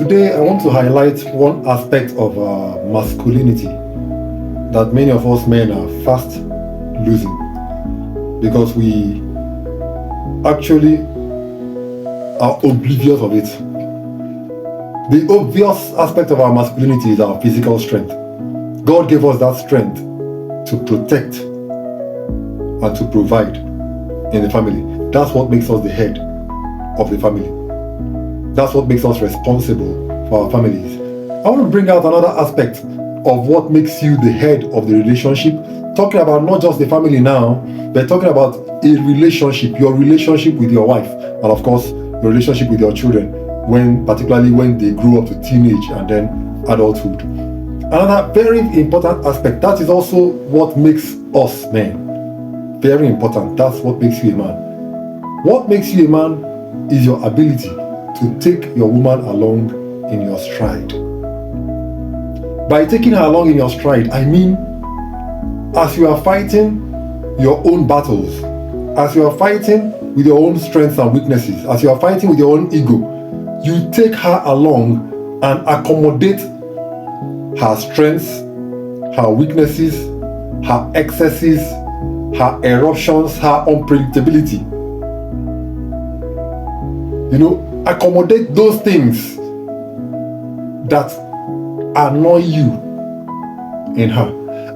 Today, I want to highlight one aspect of masculinity that many of us men are fast losing because we actually are oblivious of it. The obvious aspect of our masculinity is our physical strength. God gave us that strength to protect and to provide in the family. That's what makes us the head of the family. That's what makes us responsible for our families. I want to bring out another aspect of what makes you the head of the relationship. Talking about not just the family now, but talking about a relationship, your relationship with your wife, and of course, your relationship with your children, particularly when they grow up to teenage and then adulthood. Another very important aspect, that is also what makes us men. Very important. That's what makes you a man. What makes you a man is your ability to take your woman along in your stride. By taking her along in your stride, I mean, as you are fighting your own battles, as you are fighting with your own strengths and weaknesses, as you are fighting with your own ego, you take her along and accommodate her strengths, her weaknesses, her excesses, her eruptions, her unpredictability. Accommodate those things that annoy you in her.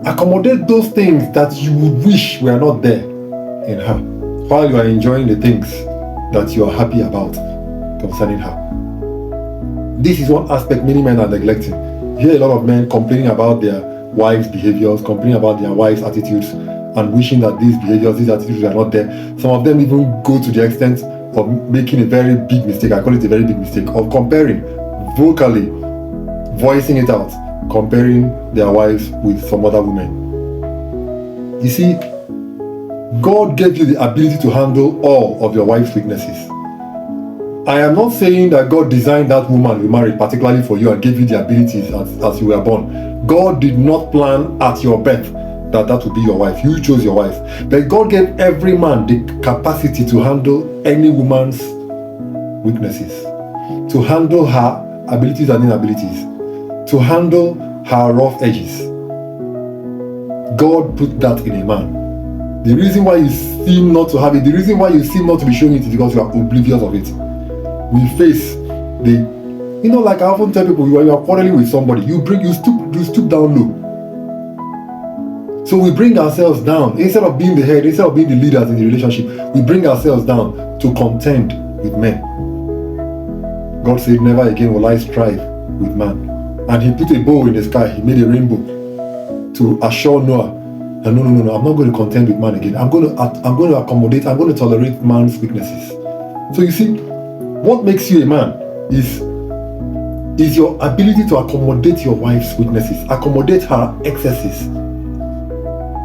Accommodate those things that you would wish were not there in her, while you are enjoying the things that you are happy about concerning her. This is one aspect many men are neglecting. You hear a lot of men complaining about their wives' behaviors, complaining about their wives' attitudes, and wishing that these behaviors, these attitudes are not there. Some of them even go to the extent of making a very big mistake. I call it a very big mistake of comparing, vocally voicing it out, comparing their wives with some other women. You see, God gave you the ability to handle all of your wife's weaknesses. I am not saying that God designed that woman you married particularly for you and gave you the abilities as you were born. God did not plan at your birth that would be your wife. You chose your wife. But God gave every man the capacity to handle any woman's weaknesses, to handle her abilities and inabilities, to handle her rough edges. God put that in a man. The reason why you seem not to have it, the reason why you seem not to be showing it is because you are oblivious of it. We face like I often tell people, when you are quarreling with somebody, you stoop down low. So we bring ourselves down. Instead of being the head, instead of being the leaders in the relationship, we bring ourselves down to contend with men. God said, never again will I strive with man. And he put a bow in the sky. He made a rainbow to assure Noah, no, I'm not going to contend with man again. I'm going to accommodate, I'm going to tolerate man's weaknesses. So you see, what makes you a man is your ability to accommodate your wife's weaknesses, accommodate her excesses,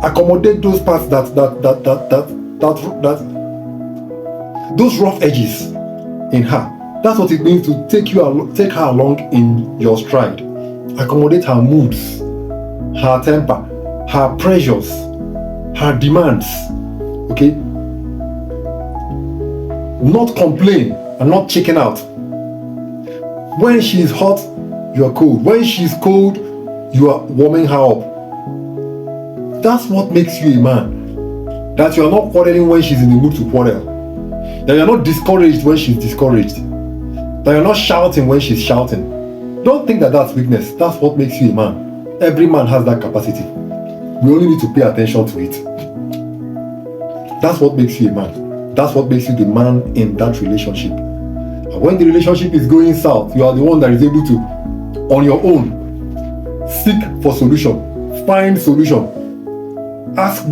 accommodate those parts that those rough edges in her. That's what it means to take her along in your stride. Accommodate her moods, her temper, her pressures, her demands. Okay? Not complain and not chicken out. When she is hot, you are cold. When she is cold, you are warming her up. That's what makes you a man. That you are not quarreling when she's in the mood to quarrel. That you are not discouraged when she's discouraged. That you are not shouting when she's shouting. Don't think that that's weakness. That's what makes you a man. Every man has that capacity. We only need to pay attention to it. That's what makes you a man. That's what makes you the man in that relationship. And when the relationship is going south, you are the one that is able to, on your own, seek for solution, find solution.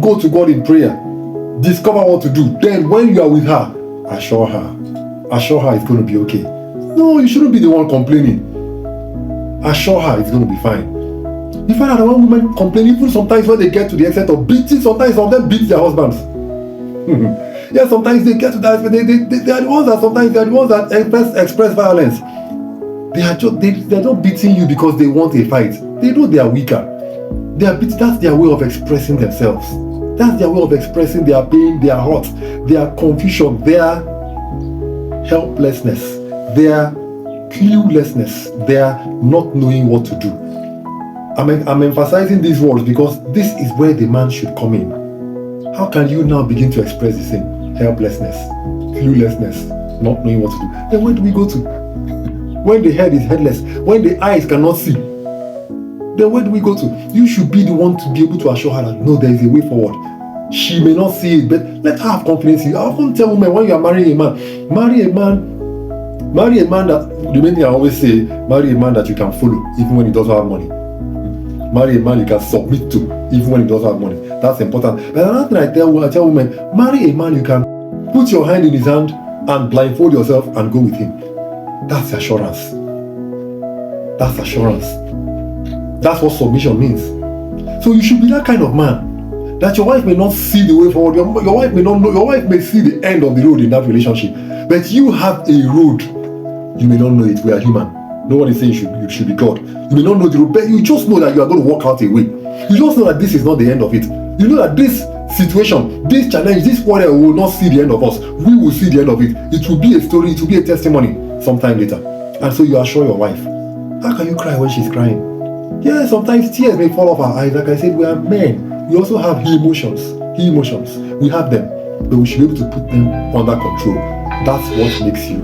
Go to God in prayer. Discover what to do. Then when you are with her, assure her it's going to be okay. No, you shouldn't be the one complaining. Assure her it's going to be fine. You find out that when women complain, even sometimes when they get to the extent of beating, sometimes some of them beat their husbands. Yeah, sometimes they get to that, but they are the ones that express violence. They're not beating you because they want a fight. They know they are weaker. That's their way of expressing themselves. That's their way of expressing their pain, their hurt, their confusion, their helplessness, their cluelessness. They are not knowing what to do. I'm emphasizing these words because this is where the man should come in. How can you now begin to express the same? Helplessness, cluelessness, not knowing what to do. Then where do we go to? When the head is headless, when the eyes cannot see, then where do we go to? You should be the one to be able to assure her that no, there is a way forward. She may not see it, but let her have confidence in you. I often tell women, when you are marrying a man that, the main thing I always say, marry a man that you can follow, even when he doesn't have money. Marry a man you can submit to, even when he doesn't have money. That's important. But another thing I tell women, marry a man you can put your hand in his hand and blindfold yourself and go with him. That's assurance. That's assurance. That's what submission means. So you should be that kind of man that your wife may not see the way forward. Your wife may not know. Your wife may see the end of the road in that relationship, but you have a road. You may not know it. We are human. No one is saying you should be God. You may not know the road, but you just know that you are going to walk out a way. You just know that this is not the end of it. You know that this situation, this challenge, this warrior will not see the end of us. We will see the end of it. It will be a story. It will be a testimony sometime later. And so you assure your wife. How can you cry when she's crying? Yeah, sometimes tears may fall off our eyes. Like I said, we are men. We also have emotions. We have them, but we should be able to put them under control. That's what makes you